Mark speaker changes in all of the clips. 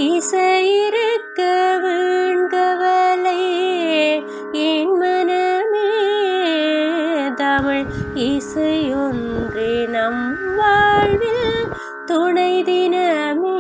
Speaker 1: இசையிருக்க வேண்கவலை என் மனமே தமிழ் இசையொன்றே நம் வாழ்வில் துணை தினமே.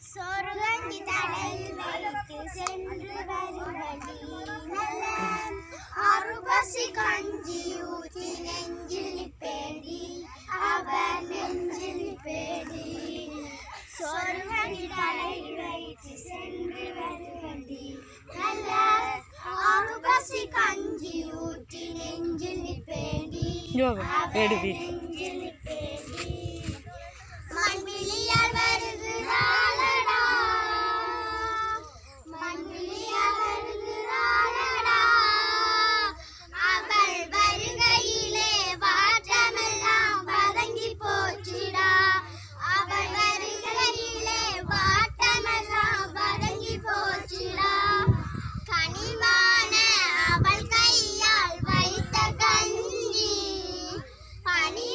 Speaker 2: சொர்க்கி தலையில் வைத்து சென்று வருவடி அருபசி கஞ்சி ஊற்றி நெஞ்சில் பேடி அவர் நெஞ்சில் பேடி சொர்க்கி தலையில் வைத்து சென்று வருவடி நல்ல அருபசி கஞ்சி ஊற்றி நெஞ்சில் பேடி அவர் நெஞ்சில் பேடி மண்விழியால் வருகிறாளடா மண்விழியால் வருகிறாளடா அவள் வருகையிலே வாட்டமெல்லாம் வதங்கி போச்சுடா அவள் வருகையிலே வாட்டமெல்லாம் வதங்கி போச்சுடா கனிவான அவள் கையால் வைத்த கஞ்சி பனி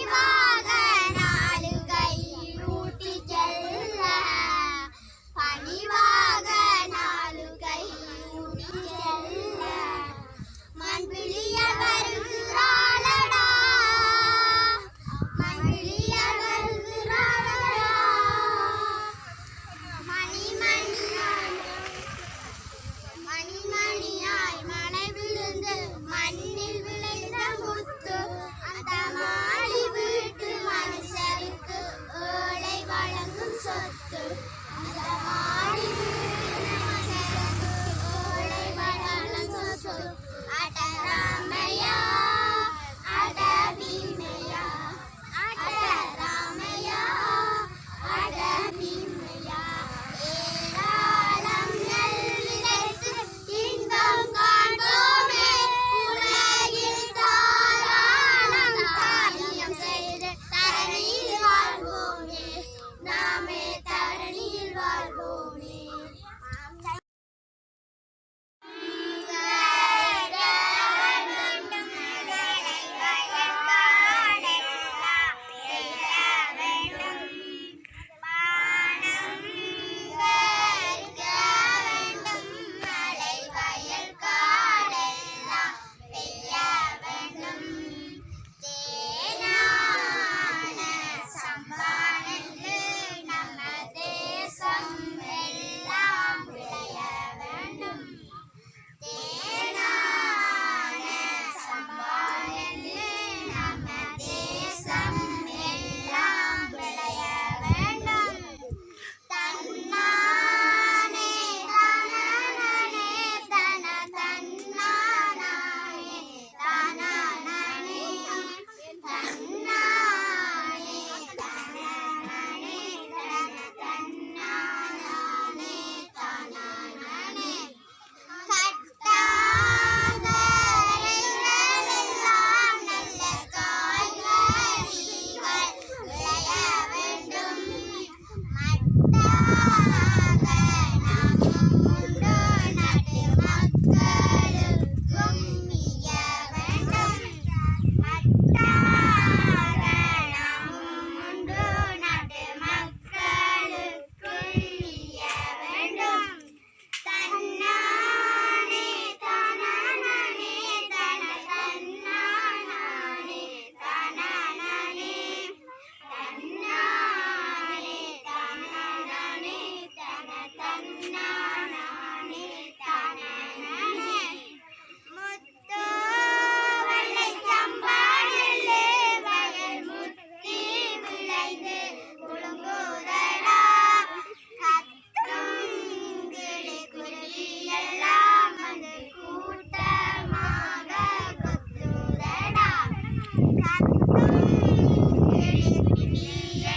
Speaker 2: தன்னானே தானானே முத்து வெள்ளை சம்பா நெல்லு வயல் முத்தி விளைந்து குலுங்குதடா கத்தும் கிளி குருவி எல்லாம் வந்து கூட்டமாக கொத்துதடா கத்தும் கிளி குருவி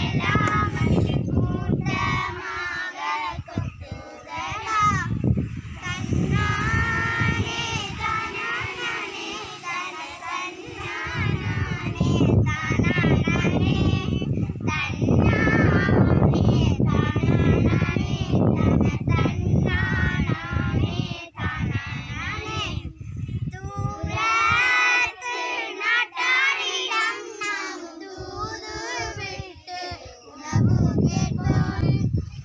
Speaker 2: எல்லாம் வந்து கூட்டமாக கொத்துதடா தன்னானே தானானே தன்னானே தானானே தன்னானே தானானே தானானே தூரத்து நாட்டாரிடம் நாம் தூது விட்டு உணவு கேட்போம்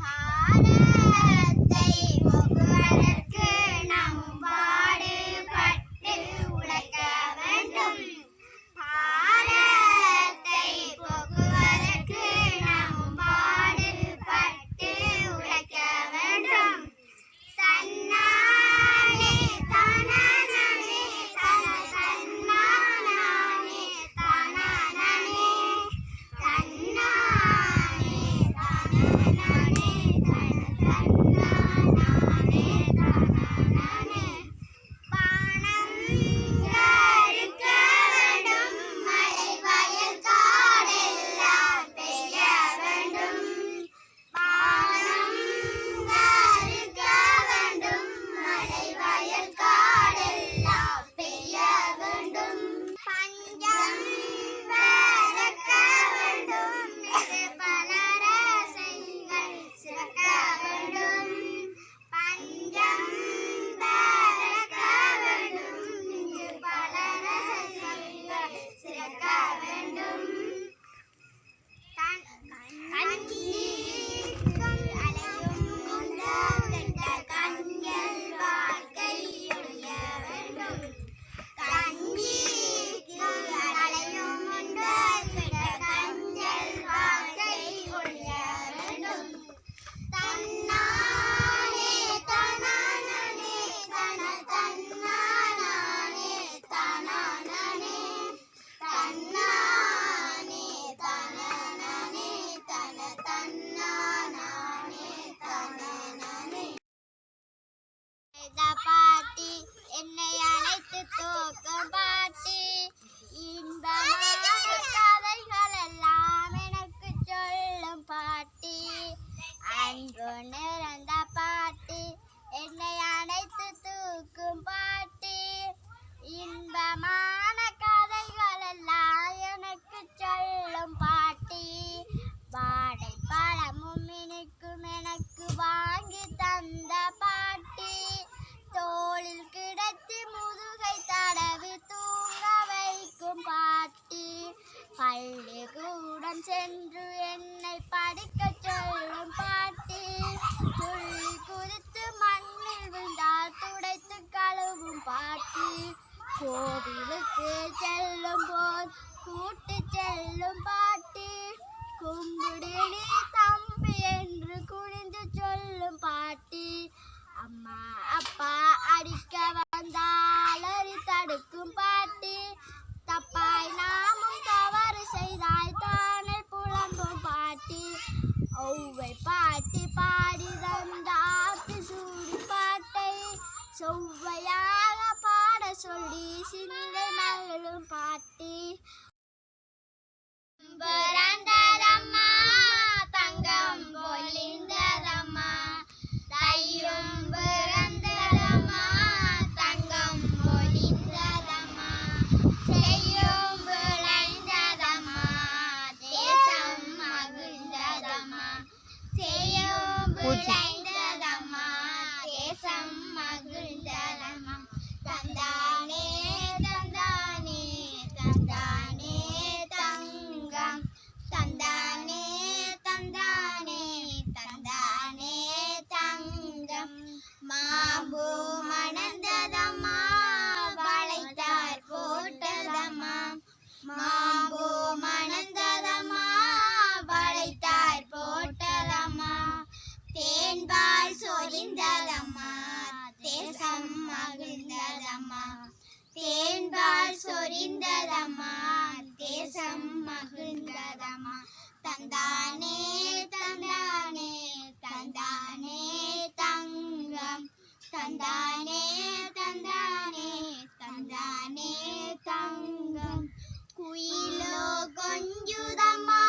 Speaker 2: பாரத்தை போக்குவதற்கு நாம் பாடுபட்டு உழைக்க வேண்டும் பாரத்தை போக்குவதற்கு நாம் பாடுபட்டு உழைக்க வேண்டும் தன்னானே தானானே தன்னானே தானானே தன்னானே தானானே தன்னானே தானானே பானம் யாருக்க வேண்டும் மழை வயல் காடெல்லாம் பெய்ய வேண்டும் பானம் யாருக்க வேண்டும் மழை வயல் காடெல்லாம் பெய்ய வேண்டும் பஞ்சம் வரக்க வேண்டும் இது பல ரசங்கள் சிறக்க வேண்டும் பஞ்சம் வரக்க வேண்டும் இங்கு பல ரசங்கள் சிறக்க வேண்டும் கண்ணீக்கும் அலையும் கொண்ட கெட்ட கண்கள் வாழ்க்கை ஒழிய வேண்டும் கண்ணீக்கு அலையும் கொண்ட கெட்ட கண்கள் வாழ்க்கை ஒழிய வேண்டும் தன்னானே தானானே தன்னானே தானானே தன்னானே தானானே தன்னானே தானானே பாட்டி என்னை அழைத்து தூக்கும் பாட்டி இன்பமான கதைகள் எல்லாம் எனக்கு சொல்லும் பாட்டி அன்பு நிறைந்த பாட்டி என்னை அழைத்து தூக்கும் பாட்டி இன்பமான கதைகள் எல்லாம் எனக்கு சொல்லும் பாட்டி வாடை பழமும் இனிக்கும் எனக்கு வாங்கி தந்த பாட்டி தோளில் கிடத்தி முதுகை தடவி தூங்க வைக்கும் பாட்டி பள்ளிக்கூடம் சென்று என்னை படிக்க சொல்லும் பாட்டி துள்ளி குதித்து மண்ணில் விழுந்தால் துடைத்து கழுவும் பாட்டி கோவிலுக்கு செல்லும் போது கூட்டி செல்லும் பாட்டி கும்பிடு நீ தம்பி என்று குனிந்து சொல்லும் பாட்டி அம்மா அப்பா அடிக்க வந்தால் அடி தடுக்கும் பாட்டி தப்பாய் நாமும் தவறு செய்தாய் தானே புலம்பும் பாட்டி ஒவ்வை பாட்டி பாடி தந்த ஆத்தி சூடி பாட்டை செவ்வையாக பாட சொல்லி சிந்தை மகளும் பாட்டி பிறந்ததம்மா தங்கம் பொழிந்ததம்மா தையும் பிறந்ததம்மா தங்கம் பொழிந்ததம்மா செய்யும் விளைந்ததம்மா தேசம் மகிழ்ந்ததம்மா செய்யும் விளைந்ததம்மா தேசம் மகிழ்ந்ததம்மா தந்தானே தந்தானே பொழிந்ததம்மா தேசம் மகிழ்ந்ததம்மா தேன்பால் சொரிந்ததம்மா தேசம் மகிழ்ந்ததம்மா தந்தானே தந்தானே தந்தானே தங்கம் தந்தானே தந்தானே தந்தானே தங்கம் குயிலோ கொஞ்சுதம்மா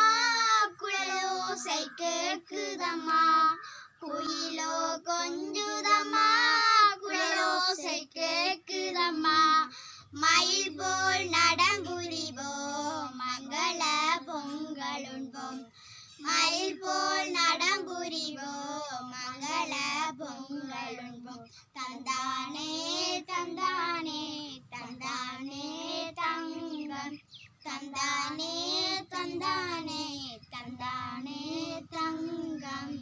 Speaker 2: குழலோசை கேக்குதம்மா குயிலோ கொஞ்சுதம்மா குழலோசை கேக்குதம்மா மயில் போல் நடம்புரிவோம் மங்கள பொங்கலுண்போம் மயில் போல் நடம்புரிவோம் மங்கள பொங்கலுண்போம் தந்தானே தந்தானே தந்தானே தங்கம் தந்தானே தந்தானே தந்தானே தங்கம்